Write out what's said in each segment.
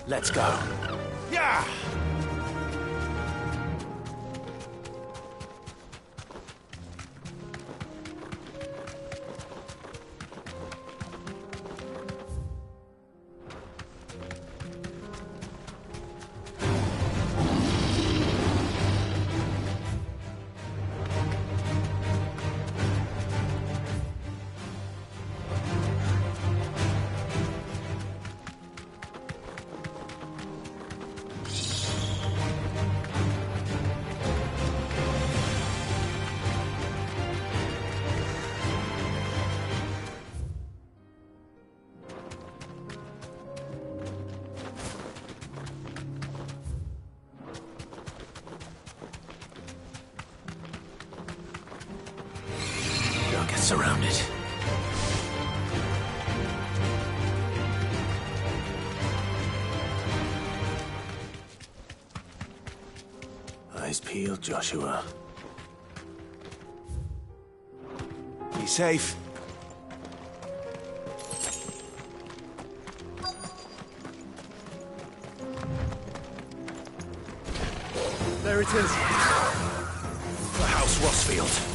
Let's go. Yeah! Surrounded. Eyes peeled, Joshua. Be safe. There it is. The House Rossfield.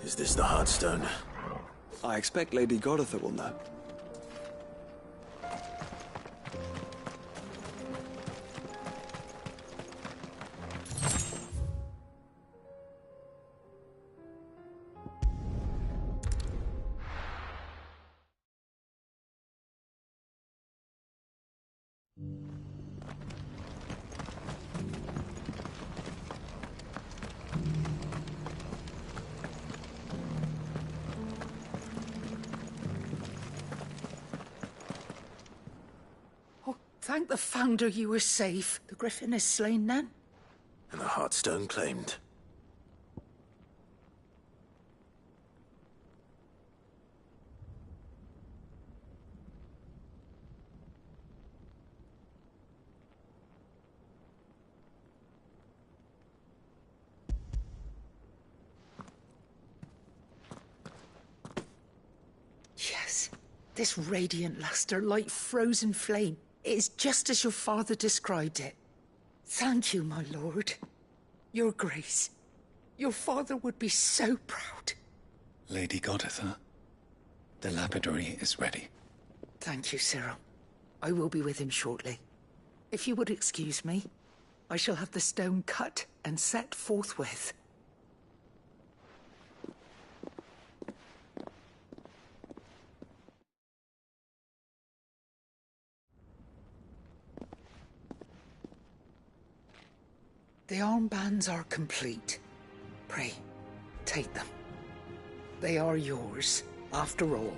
Is this the Heartstone? I expect Lady Goritha will know. Thank the Founder you were safe. The Griffin is slain then? And the Heartstone claimed. This radiant luster, like frozen flame, is just as your father described it. Thank you, my lord. Your grace. Your father would be so proud. Lady Goditha, the lapidary is ready. Thank you, Cyril. I will be with him shortly. If you would excuse me, I shall have the stone cut and set forthwith. The armbands are complete. Pray, take them. They are yours, after all.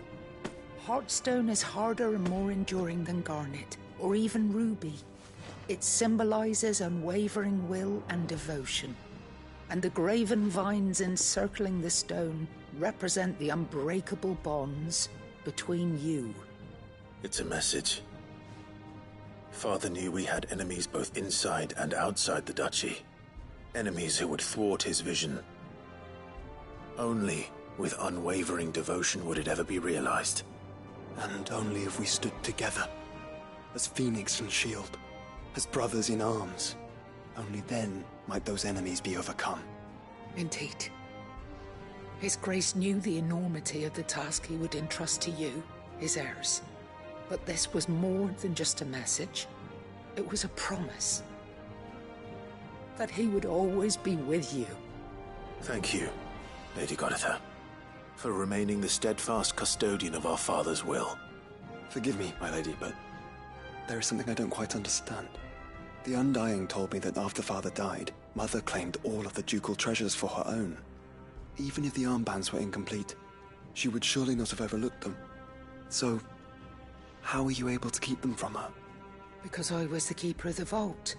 Heartstone is harder and more enduring than garnet, or even ruby. It symbolizes unwavering will and devotion. And the graven vines encircling the stone represent the unbreakable bonds between you. It's a message. Father knew we had enemies both inside and outside the duchy. Enemies who would thwart his vision. Only with unwavering devotion would it ever be realized. And only if we stood together, as Phoenix and Shield, as brothers in arms, only then might those enemies be overcome. Indeed. His Grace knew the enormity of the task he would entrust to you, his heirs. But this was more than just a message. It was a promise. That he would always be with you. Thank you, Lady Goditha, for remaining the steadfast custodian of our father's will. Forgive me, my lady, but there is something I don't quite understand. The Undying told me that after Father died, Mother claimed all of the ducal treasures for her own. Even if the armbands were incomplete, she would surely not have overlooked them. So, how were you able to keep them from her? Because I was the keeper of the vault.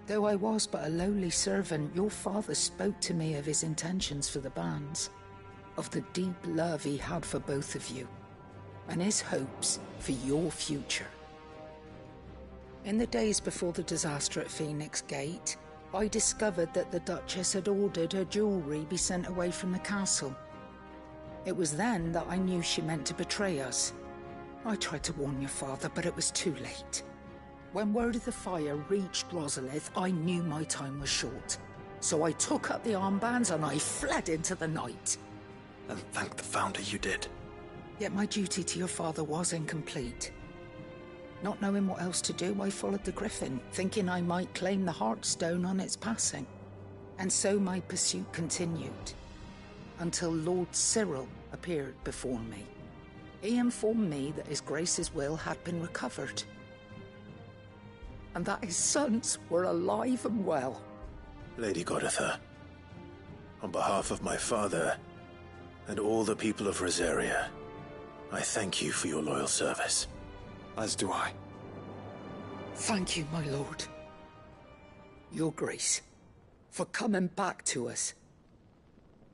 Though I was but a lowly servant, your father spoke to me of his intentions for the bands, of the deep love he had for both of you, and his hopes for your future. In the days before the disaster at Phoenix Gate, I discovered that the Duchess had ordered her jewelry be sent away from the castle. It was then that I knew she meant to betray us. I tried to warn your father, but it was too late. When word of the fire reached Rosalith, I knew my time was short. So I took up the armbands and I fled into the night. And thank the Founder you did. Yet my duty to your father was incomplete. Not knowing what else to do, I followed the Griffin, thinking I might claim the Heartstone on its passing. And so my pursuit continued, until Lord Cyril appeared before me. He informed me that His Grace's will had been recovered, and that his sons were alive and well. Lady Goditha, on behalf of my father and all the people of Rosaria, I thank you for your loyal service. As do I. Thank you, my lord. Your Grace, for coming back to us,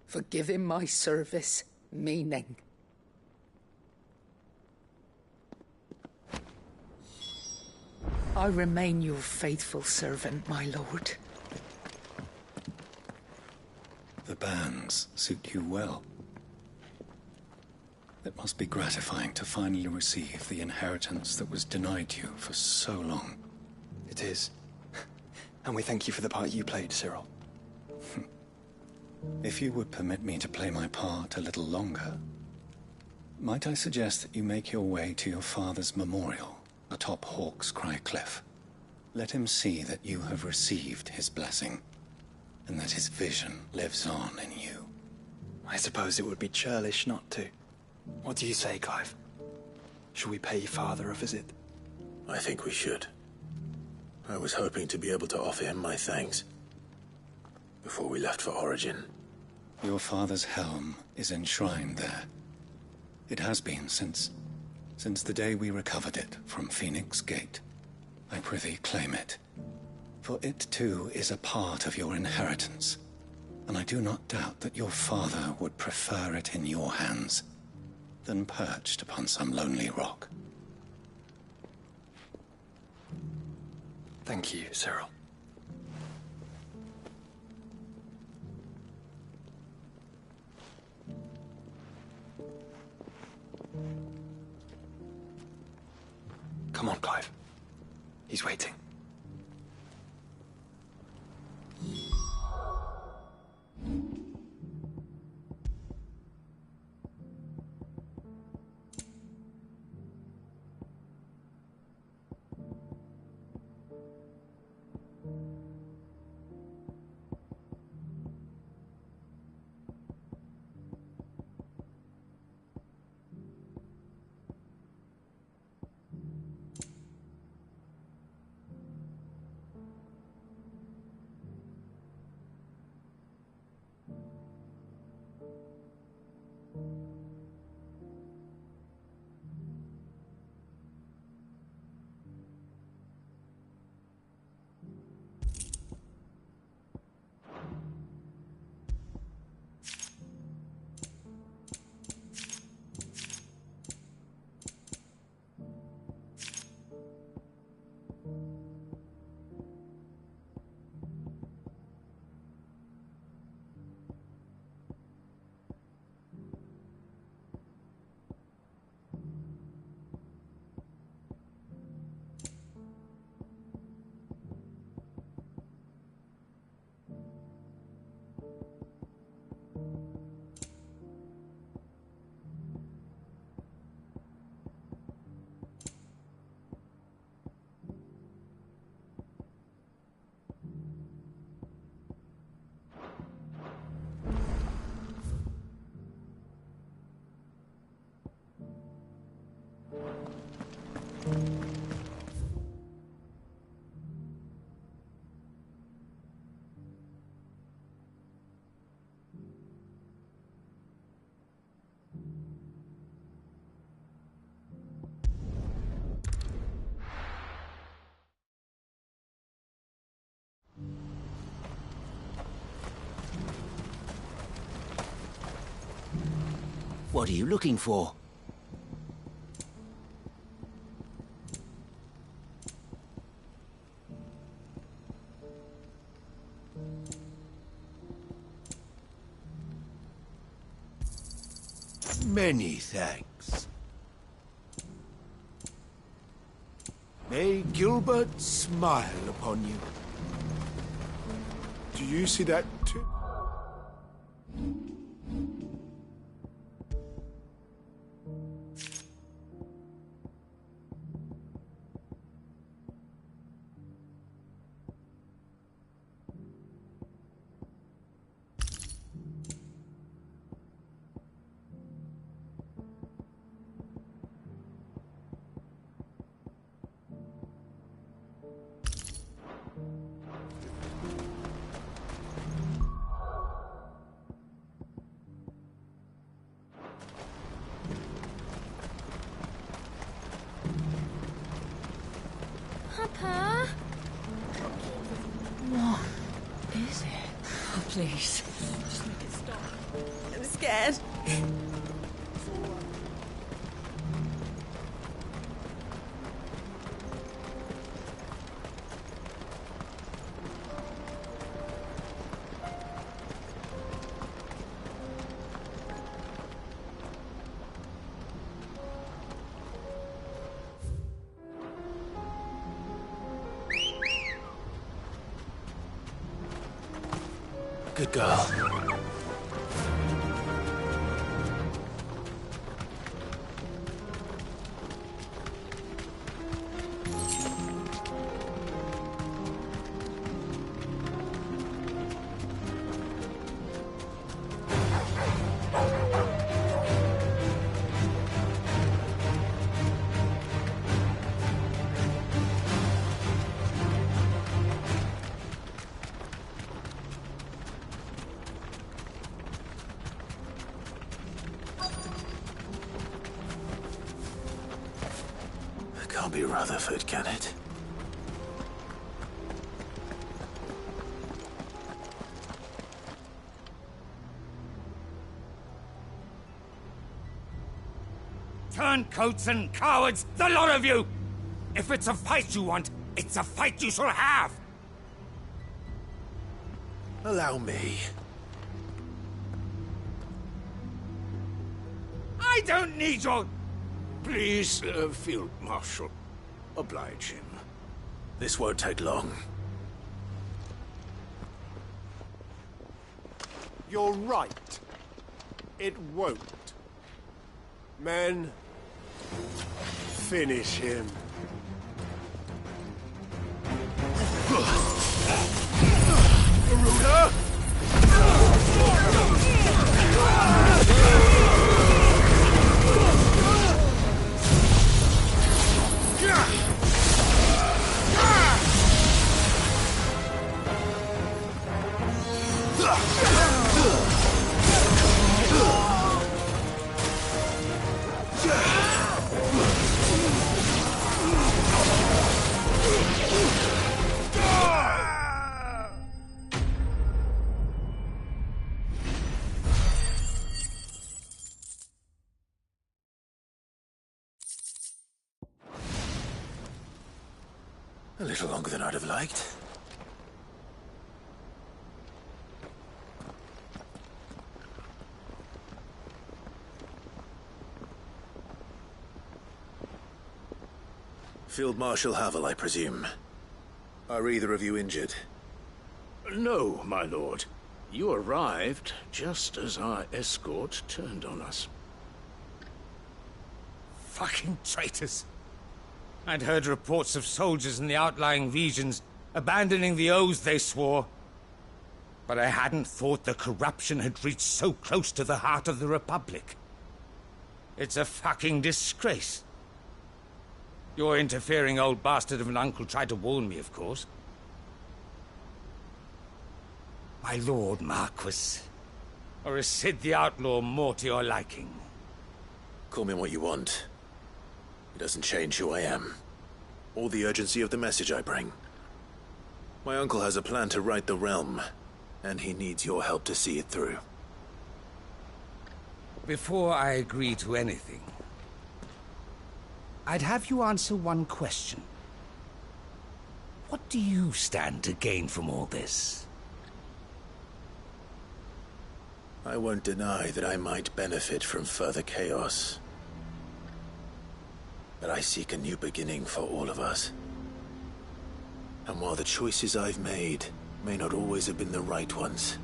for giving my service meaning. I remain your faithful servant, my lord. The bands suit you well. It must be gratifying to finally receive the inheritance that was denied you for so long. It is. And we thank you for the part you played, Cyril. If you would permit me to play my part a little longer, might I suggest that you make your way to your father's memorial atop Hawk's Cry Cliff? Let him see that you have received his blessing, and that his vision lives on in you. I suppose it would be churlish not to. What do you say, Clive? Should we pay Father a visit? I think we should. I was hoping to be able to offer him my thanks before we left for Origin. Your father's helm is enshrined there. It has been since the day we recovered it from Phoenix Gate. I prithee claim it, for it too is a part of your inheritance, and I do not doubt that your father would prefer it in your hands than perched upon some lonely rock. Thank you, Cyril. Come on, Clive. He's waiting. What are you looking for? Many thanks. May Gilbert smile upon you. Do you see that too? Papa? What is it? Oh, please. Just make it stop. I'm scared. Good girl. Can't be Rutherford, can it? Turncoats and cowards, the lot of you! If it's a fight you want, it's a fight you shall have! Allow me. I don't need your... Please, Field Marshal. Oblige him. This won't take long. You're right. It won't. Men, finish him. Garuda! A little longer than I'd have liked. Field Marshal Havel, I presume. Are either of you injured? No, my lord. You arrived just as our escort turned on us. Fucking traitors. I'd heard reports of soldiers in the outlying regions abandoning the oaths they swore. But I hadn't thought the corruption had reached so close to the heart of the Republic. It's a fucking disgrace. Your interfering old bastard of an uncle tried to warn me, of course. My lord Marquis. Or is Sid the Outlaw more to your liking? Call me what you want. It doesn't change who I am, or the urgency of the message I bring. My uncle has a plan to right the realm, and he needs your help to see it through. Before I agree to anything, I'd have you answer one question. What do you stand to gain from all this? I won't deny that I might benefit from further chaos. But I seek a new beginning for all of us. And while the choices I've made may not always have been the right ones,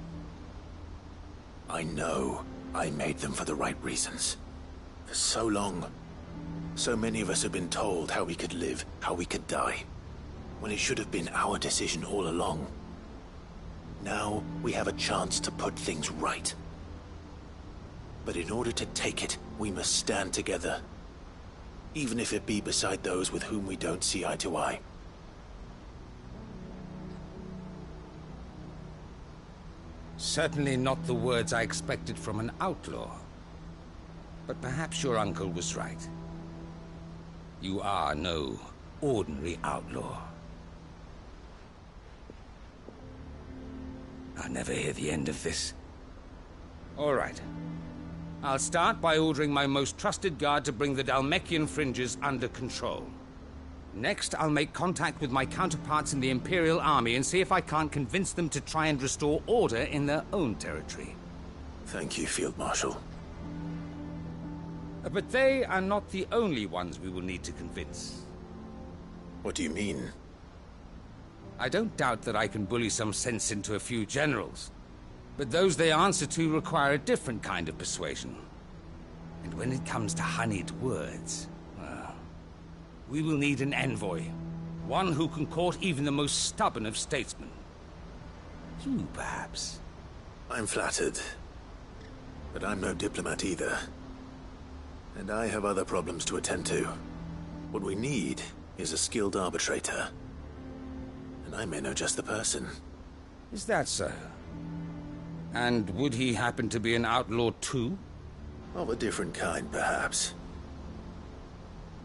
I know I made them for the right reasons. For so long, so many of us have been told how we could live, how we could die, when it should have been our decision all along. Now we have a chance to put things right. But in order to take it, we must stand together. Even if it be beside those with whom we don't see eye to eye. Certainly not the words I expected from an outlaw. But perhaps your uncle was right. You are no ordinary outlaw. I'll never hear the end of this. All right. I'll start by ordering my most trusted guard to bring the Dhalmekian fringes under control. Next, I'll make contact with my counterparts in the Imperial Army and see if I can't convince them to try and restore order in their own territory. Thank you, Field Marshal. But they are not the only ones we will need to convince. What do you mean? I don't doubt that I can bully some sense into a few generals. But those they answer to require a different kind of persuasion. And when it comes to honeyed words, well, we will need an envoy. One who can court even the most stubborn of statesmen. You, perhaps? I'm flattered. But I'm no diplomat either. And I have other problems to attend to. What we need is a skilled arbitrator. And I may know just the person. Is that so? And would he happen to be an outlaw too? Of a different kind, perhaps.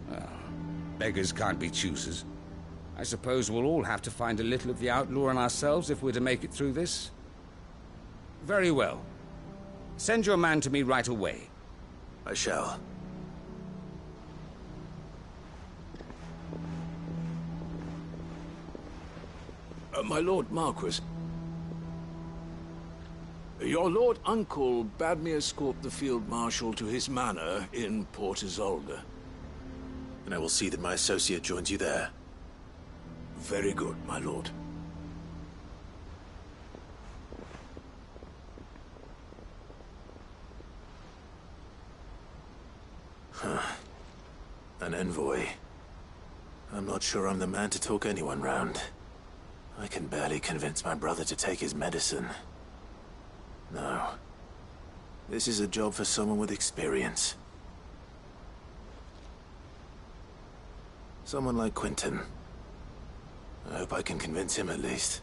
Well, beggars can't be choosers. I suppose we'll all have to find a little of the outlaw in ourselves if we're to make it through this. Very well. Send your man to me right away. I shall. My Lord Marquis, your Lord Uncle bade me escort the Field Marshal to his manor in Port Isolde. and I will see that my associate joins you there. Very good, my lord. An envoy. I'm not sure I'm the man to talk anyone round. I can barely convince my brother to take his medicine. No. This is a job for someone with experience. Someone like Quentin. I hope I can convince him at least.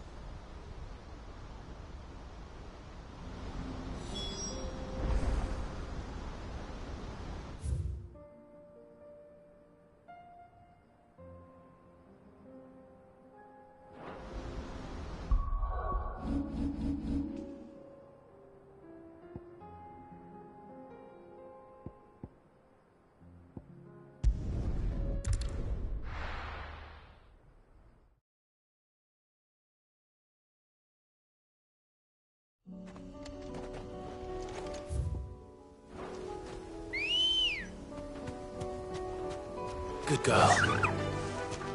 Good girl.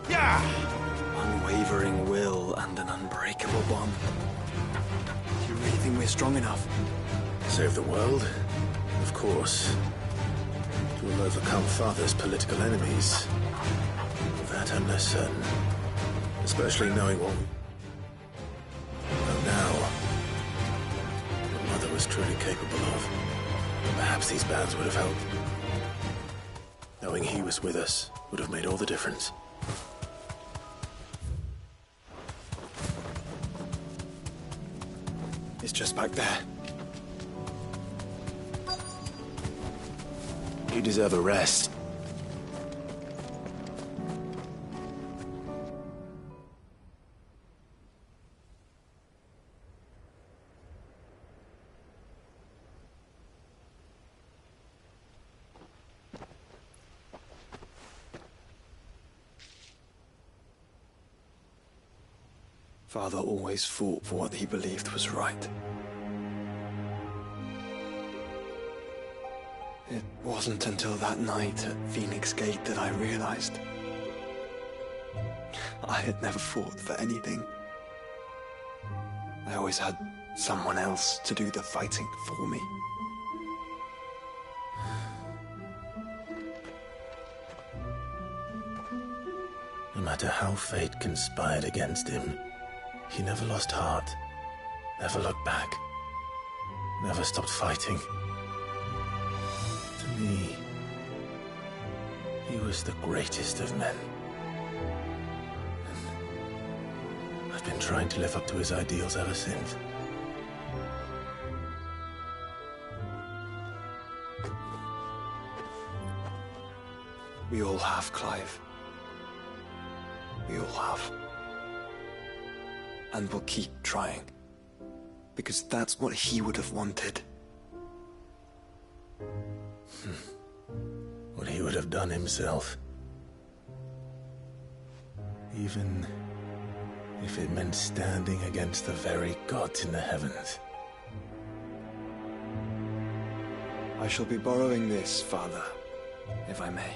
Yeah! Unwavering will and an unbreakable bond. Do you really think we're strong enough? Save the world? Of course. You will overcome Father's political enemies. Of that I'm less certain. Especially knowing what we know now. What Mother was truly capable of. Perhaps these bands would have helped. Knowing he was with us would have made all the difference. It's just back there. You deserve a rest. Father always fought for what he believed was right. It wasn't until that night at Phoenix Gate that I realized I had never fought for anything. I always had someone else to do the fighting for me. No matter how fate conspired against him, he never lost heart, never looked back, never stopped fighting. To me, he was the greatest of men. And I've been trying to live up to his ideals ever since. We all have, Clive. We all have. And we'll keep trying. Because that's what he would have wanted. What he would have done himself. Even if it meant standing against the very gods in the heavens. I shall be borrowing this, Father, if I may.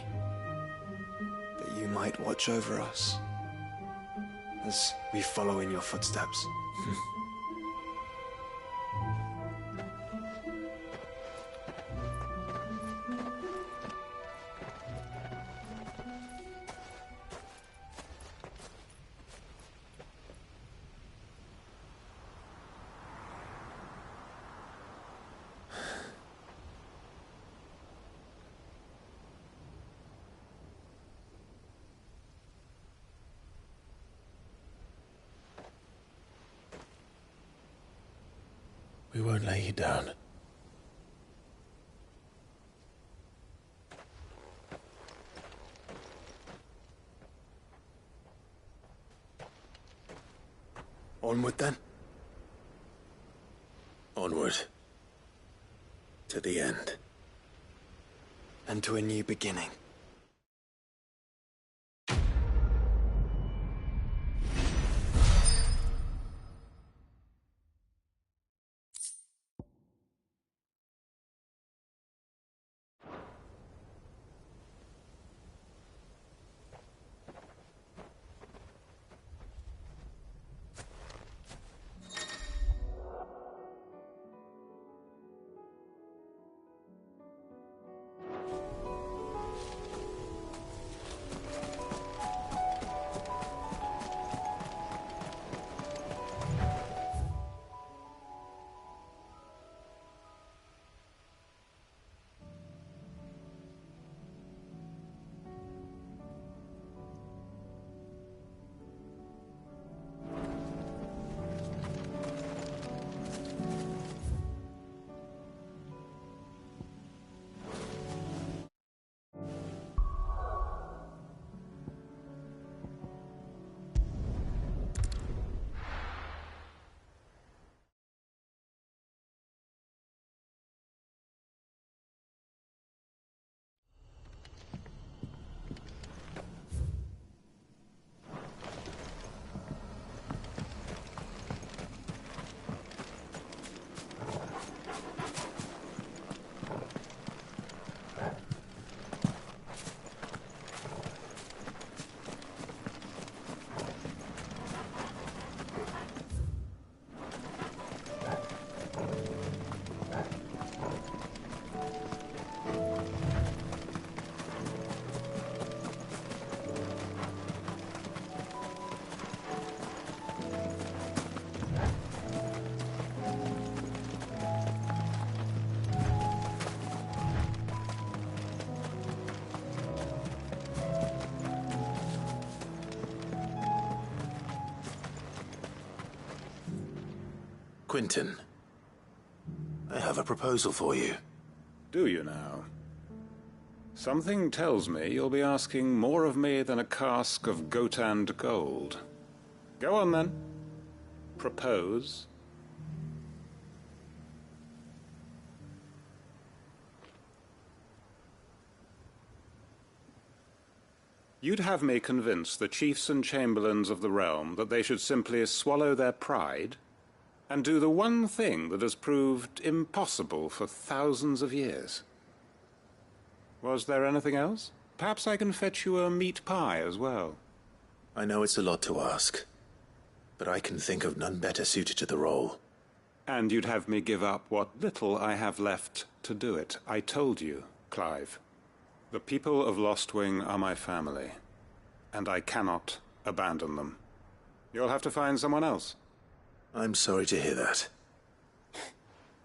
That you might watch over us as we follow in your footsteps. We won't lay you down. Onward then. Onward. To the end. And to a new beginning. Quentin, I have a proposal for you. Do you now? Something tells me you'll be asking more of me than a cask of Gotand gold. Go on then. Propose. You'd have me convince the chiefs and chamberlains of the realm that they should simply swallow their pride and do the one thing that has proved impossible for thousands of years. Was there anything else? Perhaps I can fetch you a meat pie as well. I know it's a lot to ask, but I can think of none better suited to the role. And you'd have me give up what little I have left to do it. I told you, Clive. The people of Lostwing are my family, and I cannot abandon them. You'll have to find someone else. I'm sorry to hear that.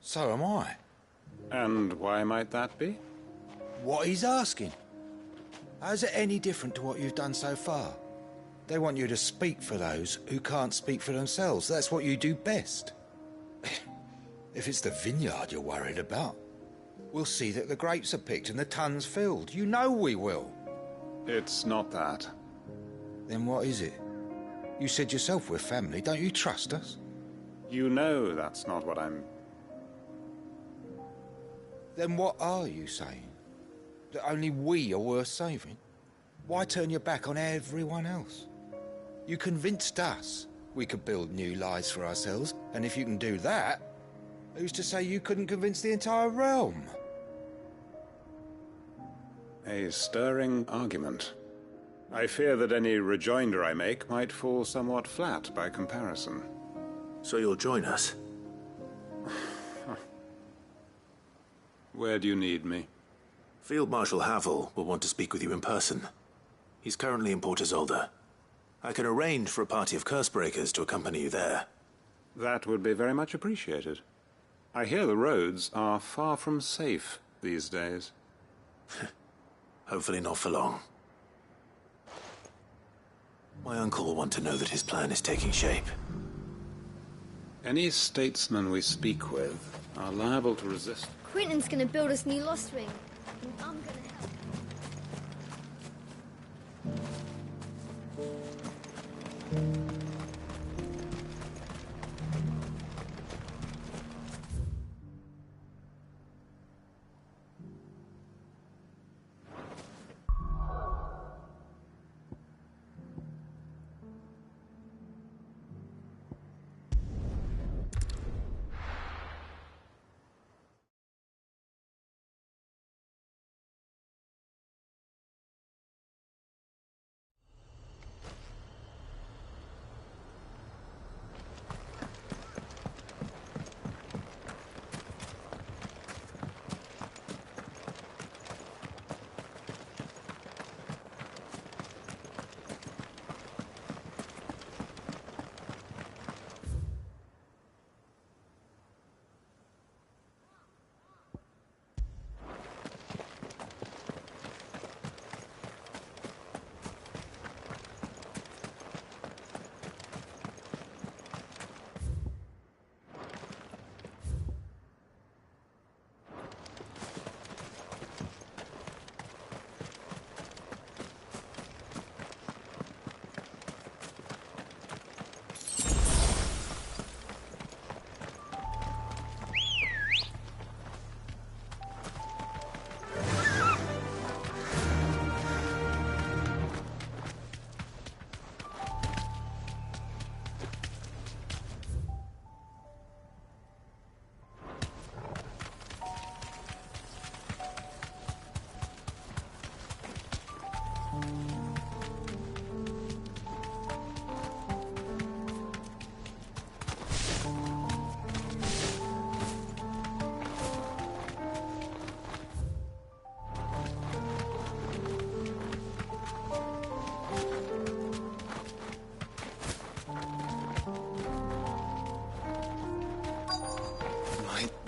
So am I. And why might that be? What he's asking. How's it any different to what you've done so far? They want you to speak for those who can't speak for themselves. That's what you do best. If it's the vineyard you're worried about, we'll see that the grapes are picked and the tons filled. You know we will. It's not that. Then what is it? You said yourself we're family. Don't you trust us? You know that's not what I'm... Then what are you saying? That only we are worth saving? Why turn your back on everyone else? You convinced us we could build new lives for ourselves, and if you can do that, who's to say you couldn't convince the entire realm? A stirring argument. I fear that any rejoinder I make might fall somewhat flat by comparison. So you'll join us? Where do you need me? Field Marshal Havel will want to speak with you in person. He's currently in Port Isolde. I can arrange for a party of Cursebreakers to accompany you there. That would be very much appreciated. I hear the roads are far from safe these days. Hopefully not for long. My uncle will want to know that his plan is taking shape. Any statesmen we speak with are liable to resist. Quentin's gonna build us new Lostwing, and I'm gonna help.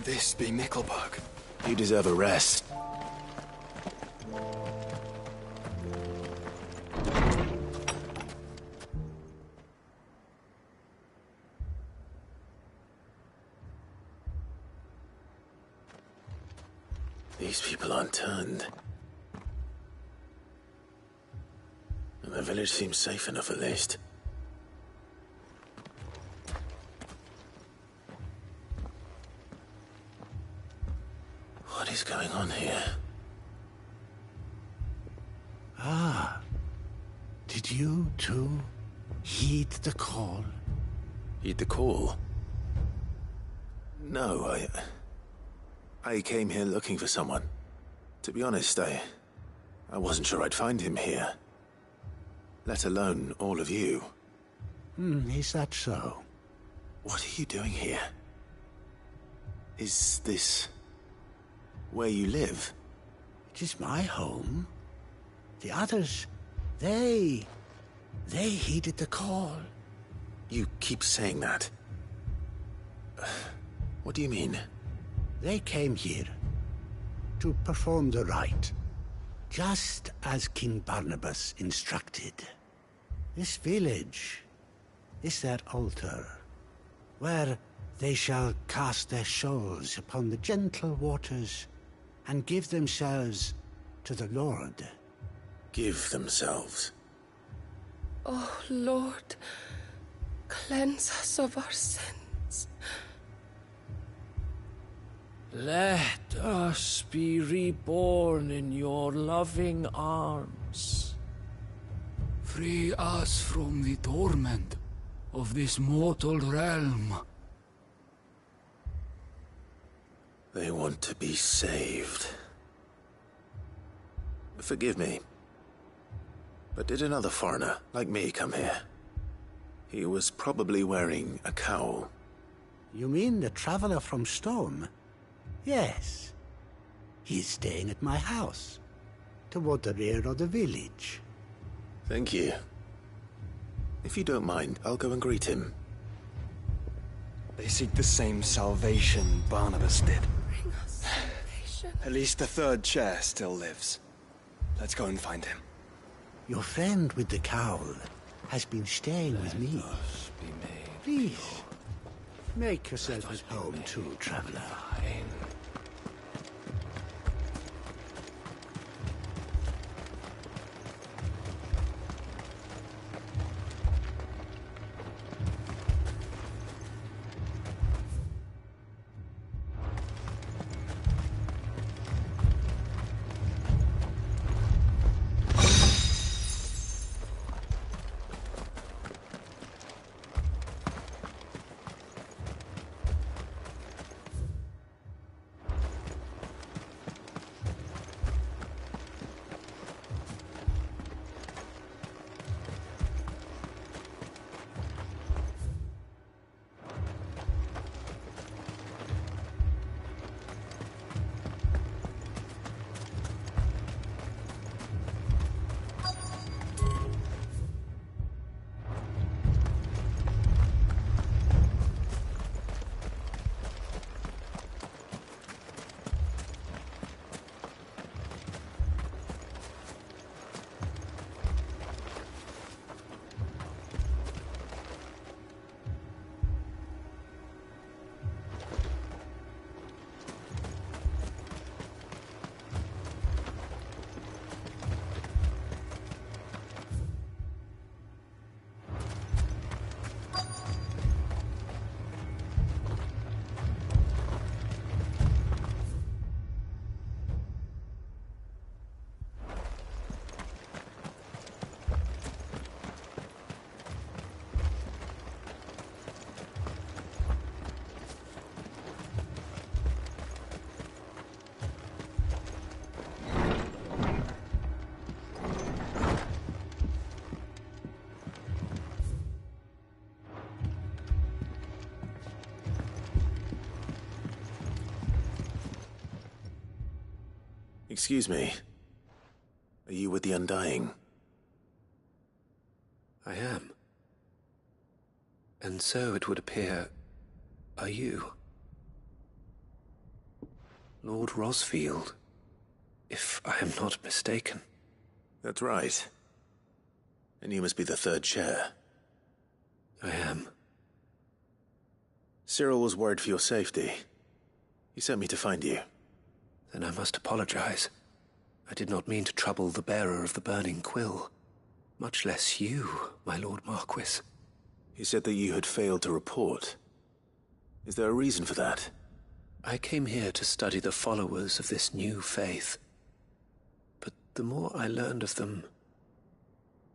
This be Mickelberg. You deserve a rest. These people aren't turned. And the village seems safe enough at least. What is going on here? Ah. Did you, too, heed the call? Heed the call? No, I came here looking for someone. To be honest, I wasn't sure I'd find him here. Let alone all of you. Is that so? What are you doing here? Is this where you live? It is my home. The others, they heeded the call. You keep saying that. What do you mean? They came here to perform the rite, just as King Barnabas instructed. This village is their altar, where they shall cast their souls upon the gentle waters and give themselves to the Lord. Give themselves? Oh, Lord, cleanse us of our sins. Let us be reborn in your loving arms. Free us from the torment of this mortal realm. They want to be saved. Forgive me, but did another foreigner like me come here? He was probably wearing a cowl. You mean the traveler from Stone? Yes. He's staying at my house, toward the rear of the village. Thank you. If you don't mind, I'll go and greet him. They seek the same salvation Barnabas did. Bring us salvation. At least the third chair still lives. Let's go and find him. Your friend with the cowl has been staying with me. Please, make yourself at home too, traveler. Excuse me. Are you with the Undying? I am. And so it would appear, are you? Lord Rosfield, if I am not mistaken. That's right. And you must be the third chair. I am. Cyril was worried for your safety. He sent me to find you. Then I must apologize. I did not mean to trouble the bearer of the burning quill, much less you, my Lord Marquis. He said that you had failed to report. Is there a reason for that? I came here to study the followers of this new faith. But the more I learned of them,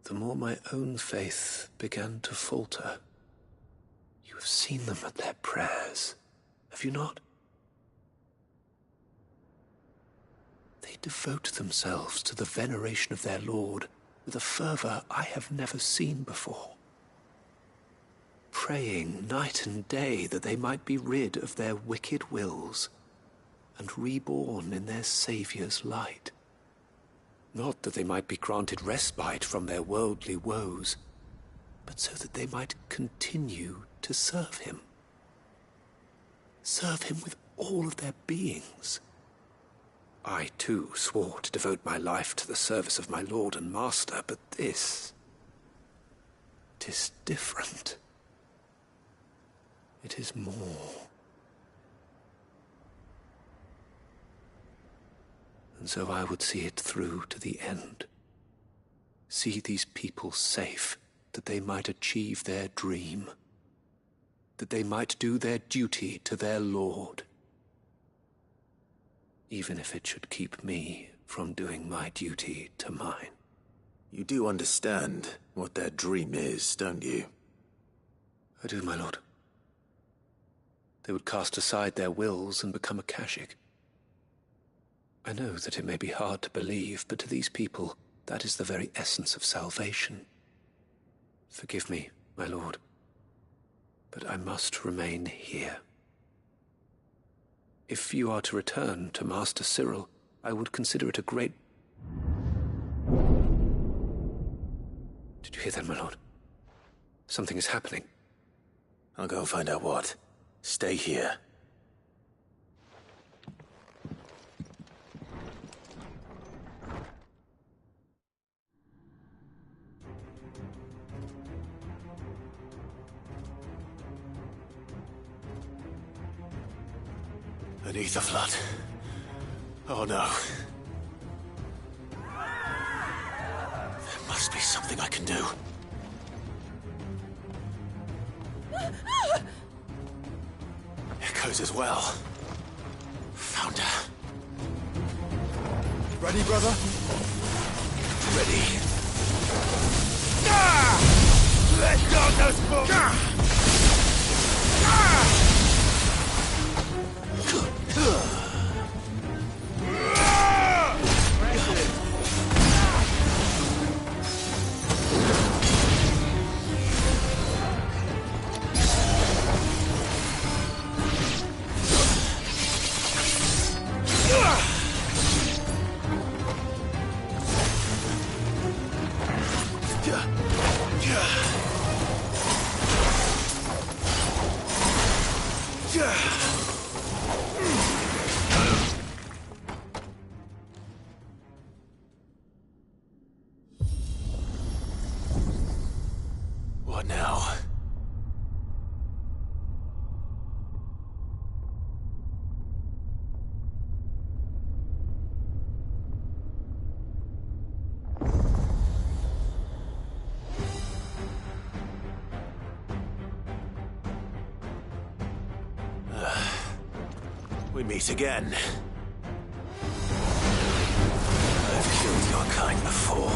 the more my own faith began to falter. You have seen them at their prayers, have you not? They devote themselves to the veneration of their Lord with a fervor I have never seen before. Praying night and day that they might be rid of their wicked wills and reborn in their Saviour's light. Not that they might be granted respite from their worldly woes, but so that they might continue to serve him. Serve him with all of their beings. I, too, swore to devote my life to the service of my Lord and Master, but this... 'tis different. It is more. And so I would see it through to the end. See these people safe, that they might achieve their dream. That they might do their duty to their Lord. Even if it should keep me from doing my duty to mine. You do understand what their dream is, don't you? I do, my lord. They would cast aside their wills and become a kthx. I know that it may be hard to believe, but to these people, that is the very essence of salvation. Forgive me, my lord, but I must remain here. If you are to return to Master Cyril, I would consider it a great... Did you hear that, my lord? Something is happening. I'll go and find out what. Stay here. Beneath the flood. Oh no. There must be something I can do. Echoes as well. Found her. Ready, brother? Ready. Let go of those books! What now? We meet again. I've killed your kind before.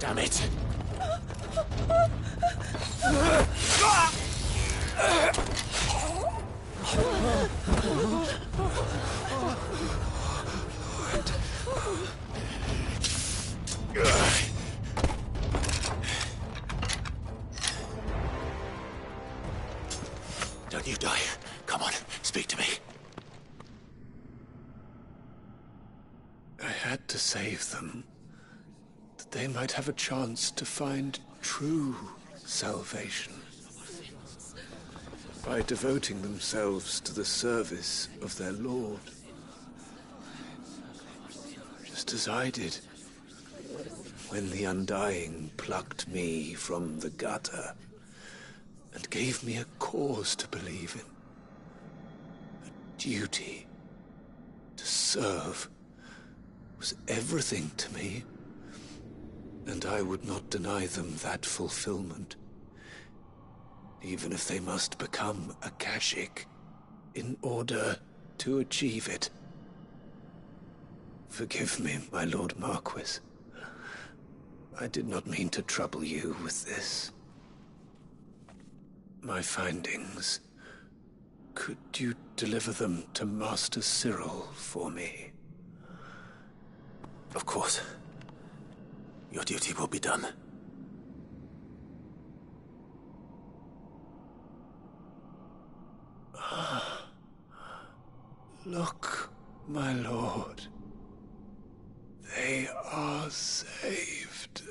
Damn it! Don't you die. Come on, speak to me. I had to save them, that they might have a chance to find true salvation by devoting themselves to the service of their Lord, just as I did when the Undying plucked me from the gutter and gave me a cause to believe in. A duty to serve was everything to me, and I would not deny them that fulfillment, even if they must become a Kashik in order to achieve it. Forgive me, my Lord Marquis. I did not mean to trouble you with this. My findings. Could you deliver them to Master Cyril for me? Of course. Your duty will be done. Look, my lord. They are saved.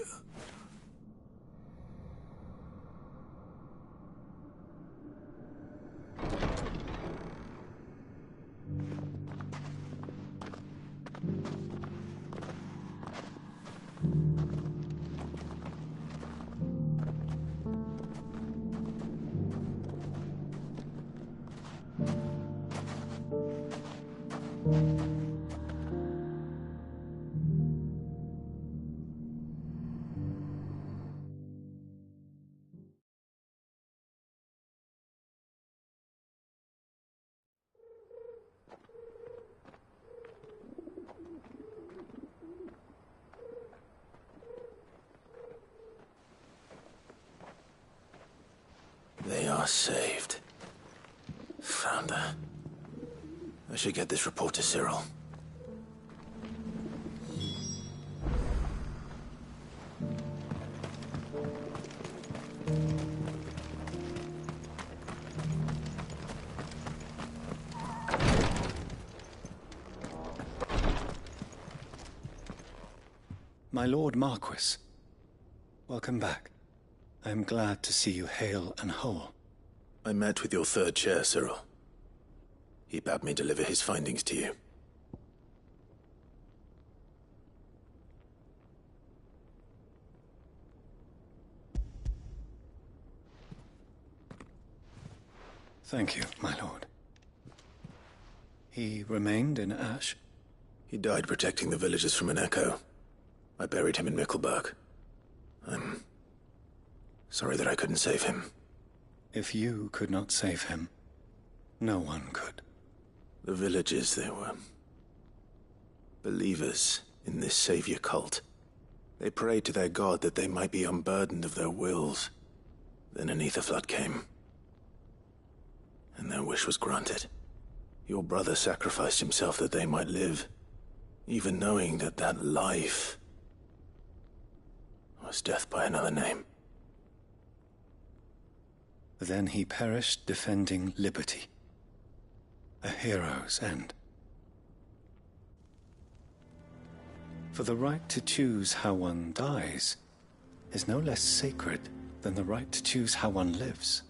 They are saved. Founder. I should get this report to Cyril. My Lord Marquis, welcome back. I am glad to see you hale and whole. I met with your third chair, Cyril. He bade me deliver his findings to you. Thank you, my lord. He remained in Ash? He died protecting the villagers from an echo. I buried him in Mickelberg. I'm sorry that I couldn't save him. If you could not save him, no one could. The villagers, they were believers in this savior cult. They prayed to their god that they might be unburdened of their wills. Then an ether flood came, and their wish was granted. Your brother sacrificed himself that they might live, even knowing that that life was death by another name. Then he perished defending liberty. A hero's end. For the right to choose how one dies is no less sacred than the right to choose how one lives.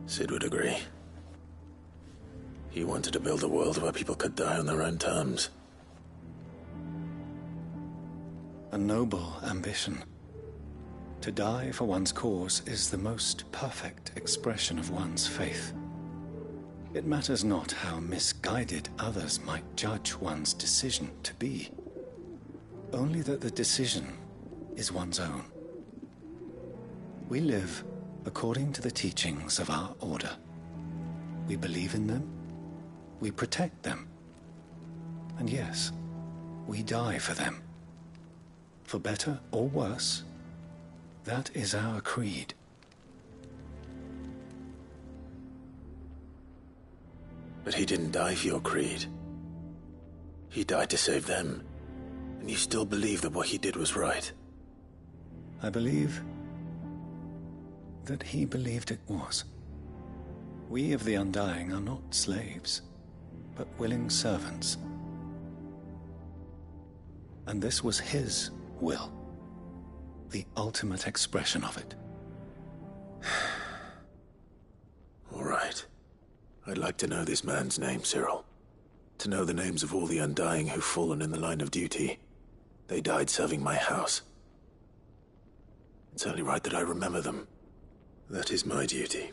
Sid would agree. He wanted to build a world where people could die on their own terms. A noble ambition. To die for one's cause is the most perfect expression of one's faith. It matters not how misguided others might judge one's decision to be. Only that the decision is one's own. We live according to the teachings of our order. We believe in them, we protect them, and yes, we die for them. for better or worse, that is our creed. But he didn't die for your creed. He died to save them. And you still believe that what he did was right? I believe that he believed it was. We of the Undying are not slaves, but willing servants. And this was his will, the ultimate expression of it. All right. I'd like to know this man's name, Cyril. To know the names of all the Undying who've fallen in the line of duty. They died serving my house. It's only right that I remember them. That is my duty.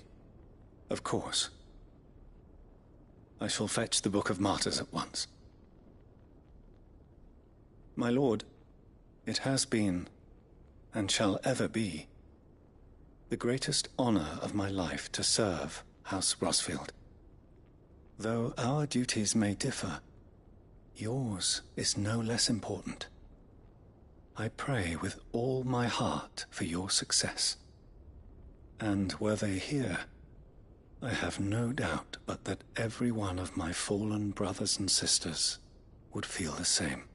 Of course. I shall fetch the Book of Martyrs at once. My lord, it has been, and shall ever be, the greatest honor of my life to serve House Rosfield. Though our duties may differ, yours is no less important. I pray with all my heart for your success. And were they here, I have no doubt but that every one of my fallen brothers and sisters would feel the same.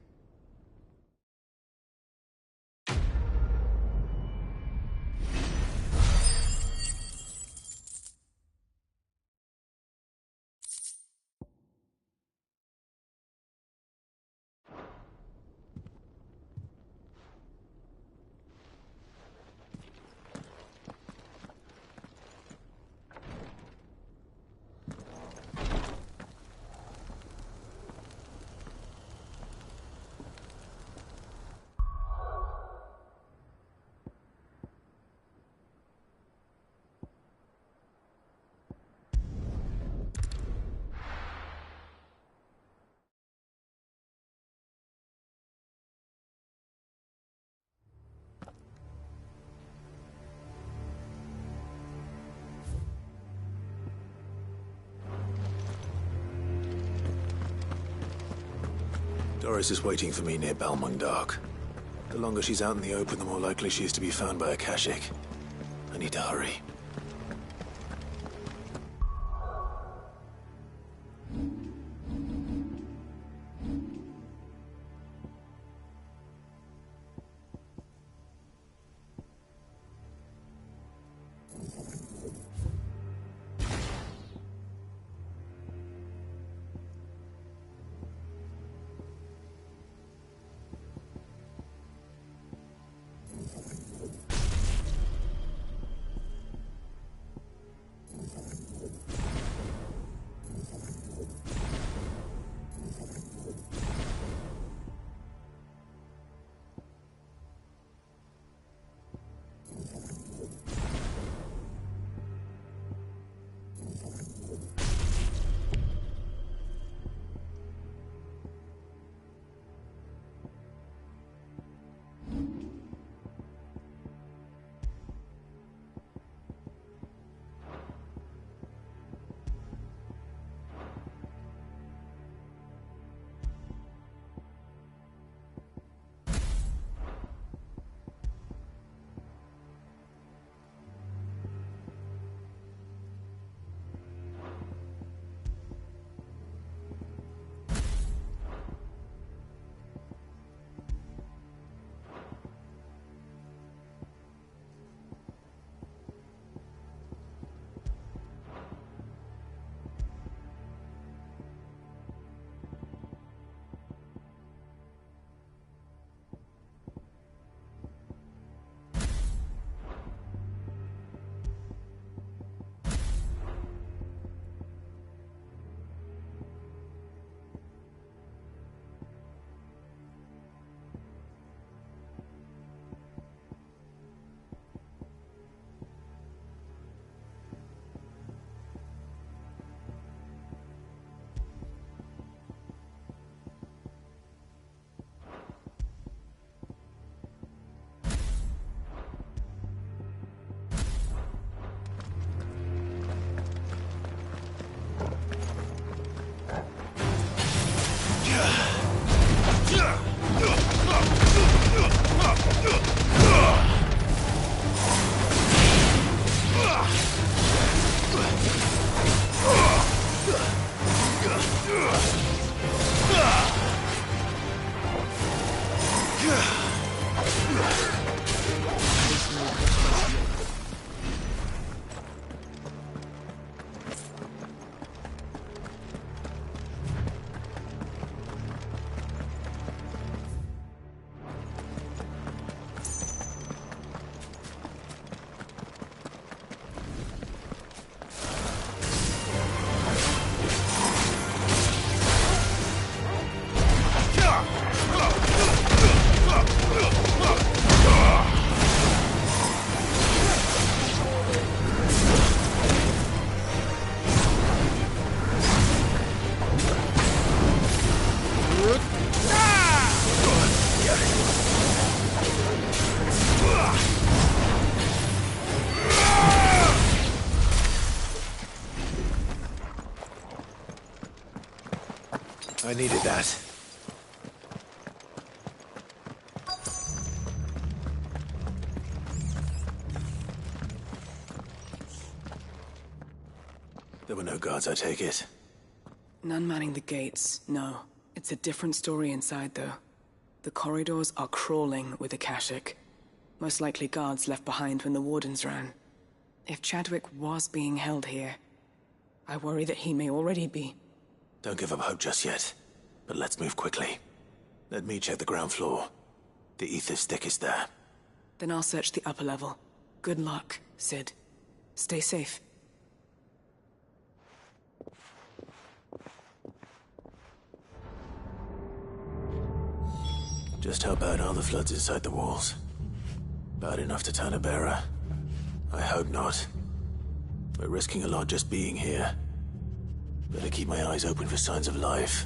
Doris is waiting for me near Balmung Dark. The longer she's out in the open, the more likely she is to be found by a Kashik. I need to hurry. I needed that. There were no guards, I take it. None manning the gates, no. It's a different story inside, though. The corridors are crawling with Akashic. Most likely guards left behind when the wardens ran. If Chadwick was being held here, I worry that he may already be. Don't give up hope just yet, but let's move quickly. Let me check the ground floor. The ether stick is there. Then I'll search the upper level. Good luck, Sid. Stay safe. Just how bad are the floods inside the walls? Bad enough to turn a bearer? I hope not. We're risking a lot just being here. Better keep my eyes open for signs of life.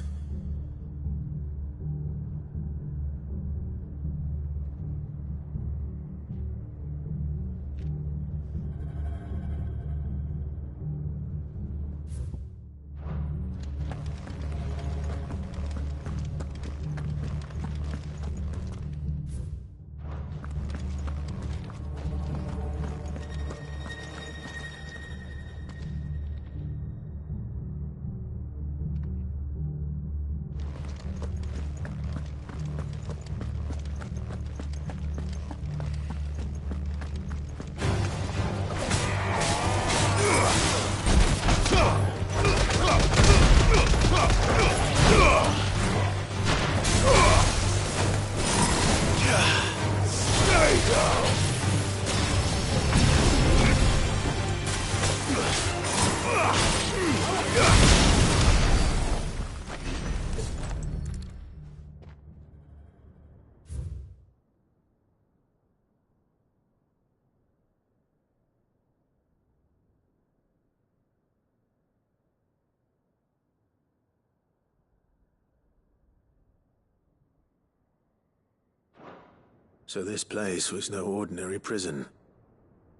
So this place was no ordinary prison.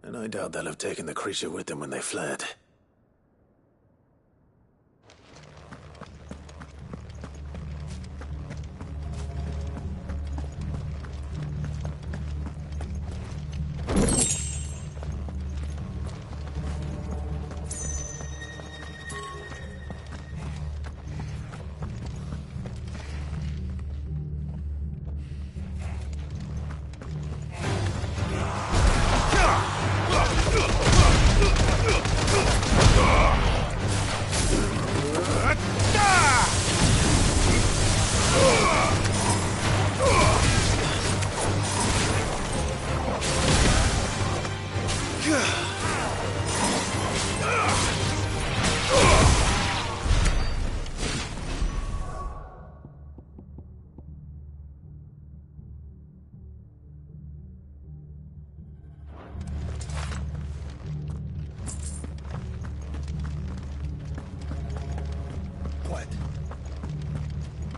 And I doubt they'll have taken the creature with them when they fled.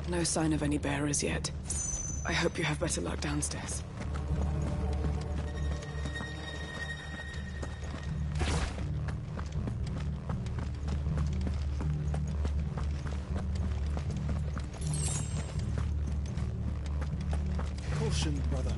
No sign of any bearers yet. I hope you have better luck downstairs. Caution, brother.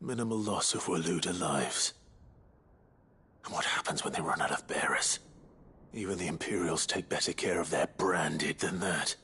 Minimal loss of Waluda lives. And what happens when they run out of bearers? Even the Imperials take better care of their branded than that.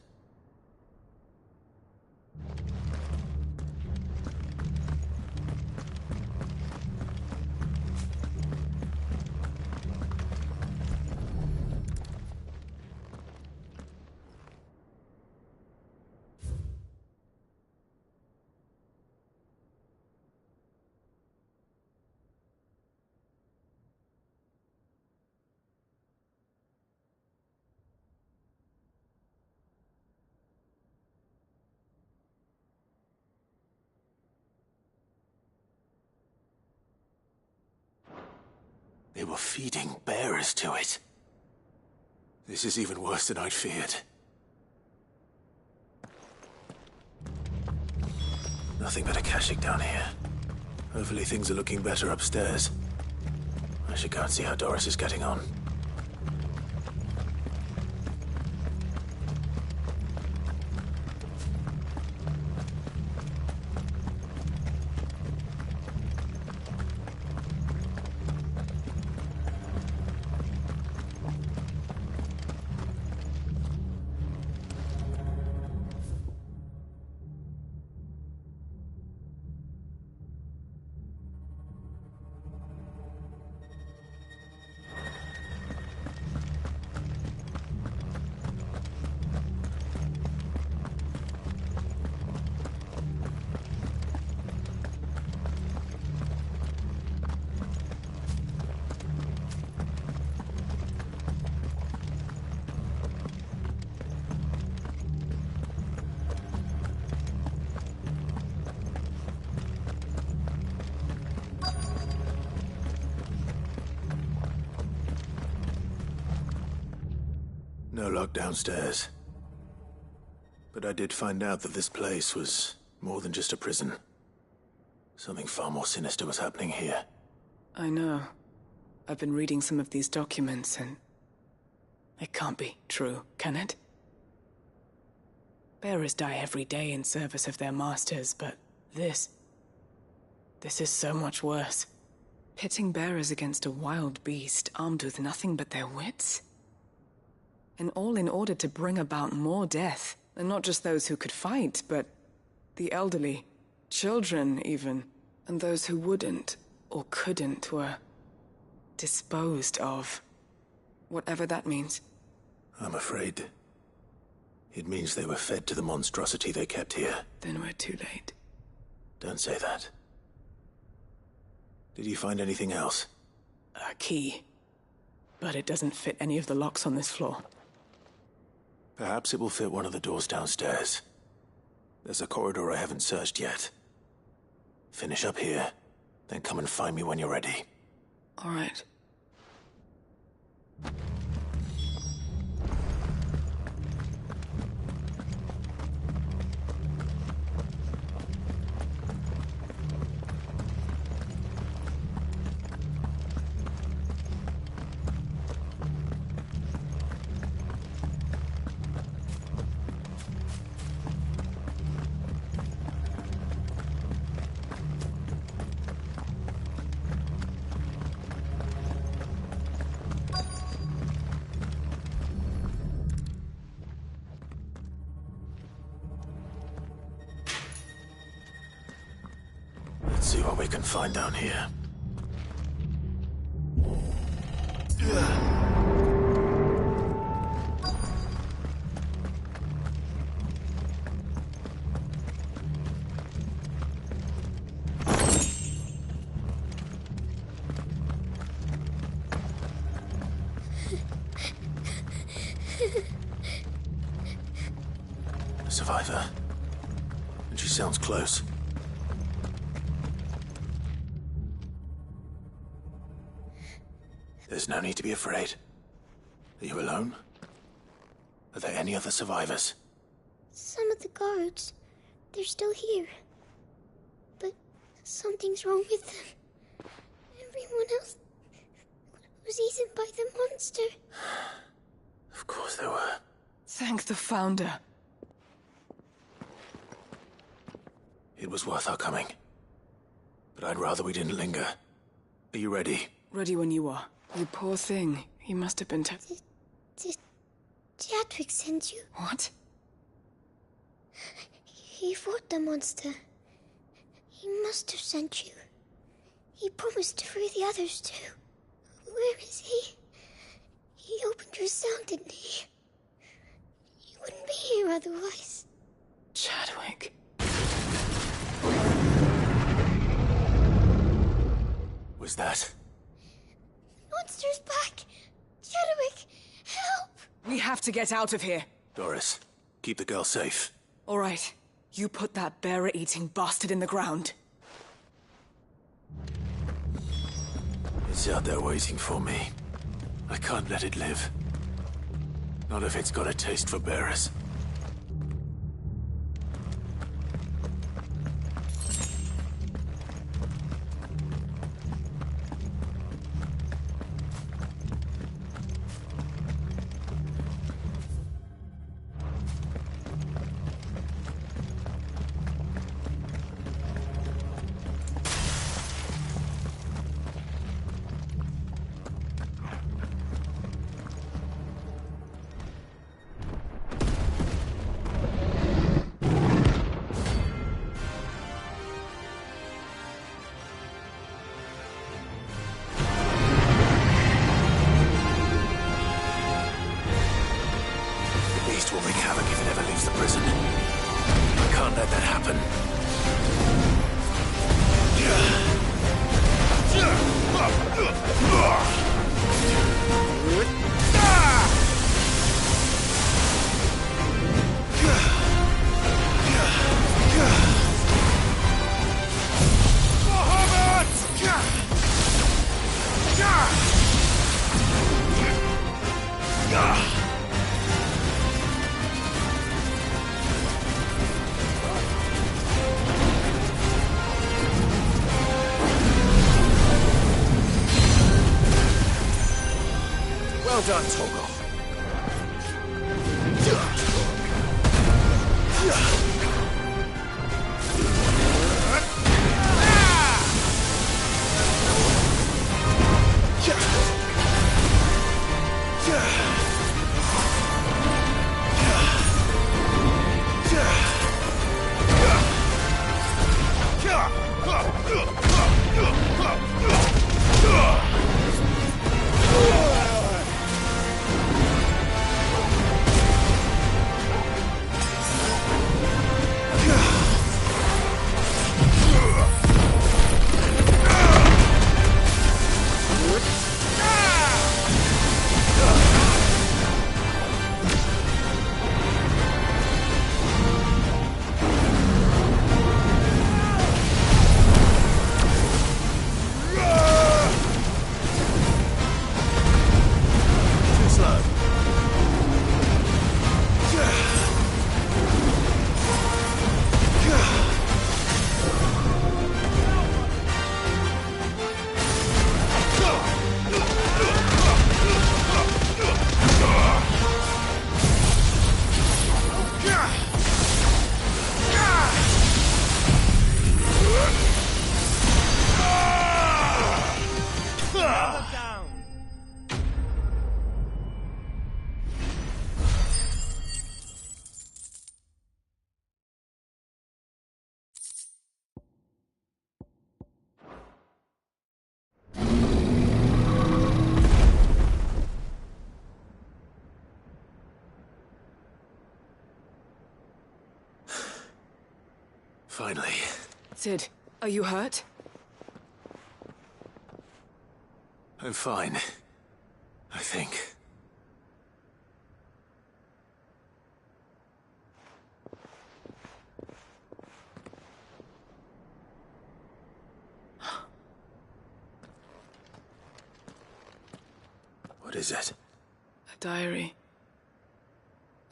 They were feeding bearers to it. This is even worse than I'd feared. Nothing but a kthx down here. Hopefully things are looking better upstairs. I should go and see how Doris is getting on. No lock downstairs. But I did find out that this place was more than just a prison. Something far more sinister was happening here. I know. I've been reading some of these documents and... it can't be true, can it? Bearers die every day in service of their masters, but this is so much worse. Pitting bearers against a wild beast armed with nothing but their wits? And all in order to bring about more death. And not just those who could fight, but the elderly, children even. And those who wouldn't or couldn't were disposed of. Whatever that means. I'm afraid it means they were fed to the monstrosity they kept here. Then we're too late. Don't say that. Did you find anything else? A key. But it doesn't fit any of the locks on this floor. Perhaps it will fit one of the doors downstairs. There's a corridor I haven't searched yet. Finish up here, then come and find me when you're ready. All right. Let's see what we can find down here. A survivor. And she sounds close. There's no need to be afraid. Are you alone? Are there any other survivors? Some of the guards, they're still here. But something's wrong with them. Everyone else was eaten by the monster. Of course there were. Thank the Founder. It was worth our coming. But I'd rather we didn't linger. Are you ready? Ready when you are. You poor thing. You must have been Did Chadwick send you? What? He fought the monster. He must have sent you. He promised to free the others too. Where is he? He opened your cell, didn't he? He wouldn't be here otherwise. Chadwick. Was that? Monster's back! Chadwick, help! We have to get out of here. Doris, keep the girl safe. All right. You put that bearer-eating bastard in the ground. It's out there waiting for me. I can't let it live. Not if it's got a taste for bearers. Will wreak havoc if it ever leaves the prison. I can't let that happen. Well done, Togo. Finally. Sid, are you hurt? I'm fine. I think. What is it? A diary.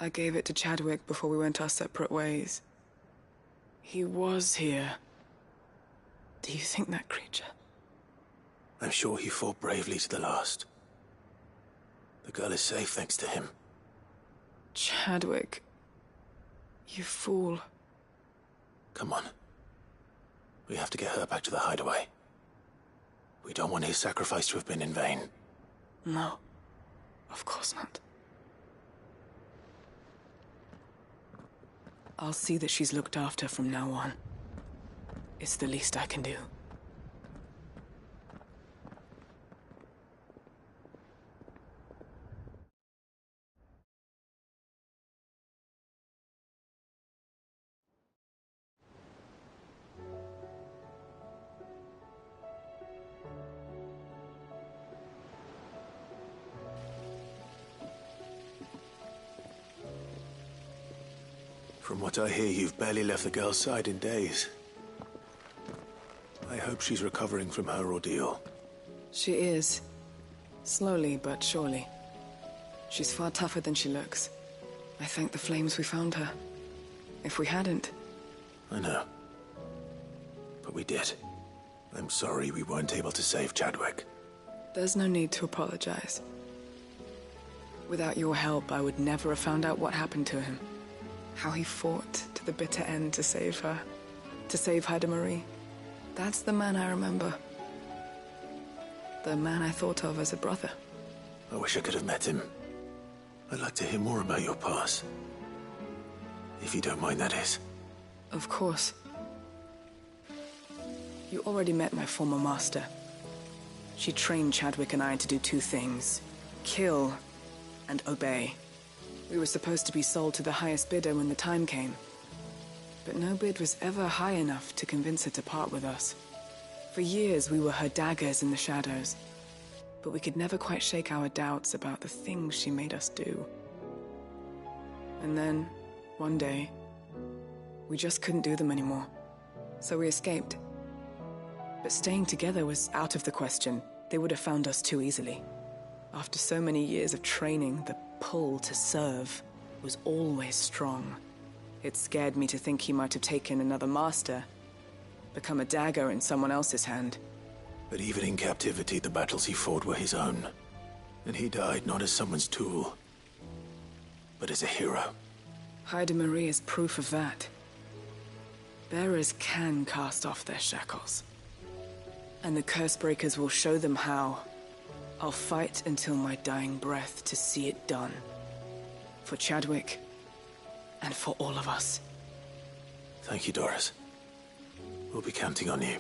I gave it to Chadwick before we went our separate ways. He was here. Do you think that creature? I'm sure he fought bravely to the last. The girl is safe thanks to him. Chadwick. You fool. Come on. We have to get her back to the hideaway. We don't want his sacrifice to have been in vain. No, of course not. I'll see that she's looked after from now on. It's the least I can do. From what I hear, you've barely left the girl's side in days. I hope she's recovering from her ordeal. She is. Slowly but surely. She's far tougher than she looks. I thank the flames we found her. If we hadn't... I know. But we did. I'm sorry we weren't able to save Chadwick. There's no need to apologize. Without your help, I would never have found out what happened to him. How he fought to the bitter end to save her. To save Haida Marie. That's the man I remember. The man I thought of as a brother. I wish I could have met him. I'd like to hear more about your past. If you don't mind, that is. Of course. You already met my former master. She trained Chadwick and I to do two things. Kill and obey. We were supposed to be sold to the highest bidder when the time came. But no bid was ever high enough to convince her to part with us. For years we were her daggers in the shadows. But we could never quite shake our doubts about the things she made us do. And then, one day, we just couldn't do them anymore. So we escaped. But staying together was out of the question. They would have found us too easily. After so many years of training, the pull to serve was always strong. It scared me to think he might have taken another master, become a dagger in someone else's hand. But even in captivity, the battles he fought were his own. And he died not as someone's tool, but as a hero. Haida Marie is proof of that. Bearers can cast off their shackles. And the Cursebreakers will show them how. I'll fight until my dying breath to see it done. For Chadwick, and for all of us. Thank you, Doris. We'll be counting on you.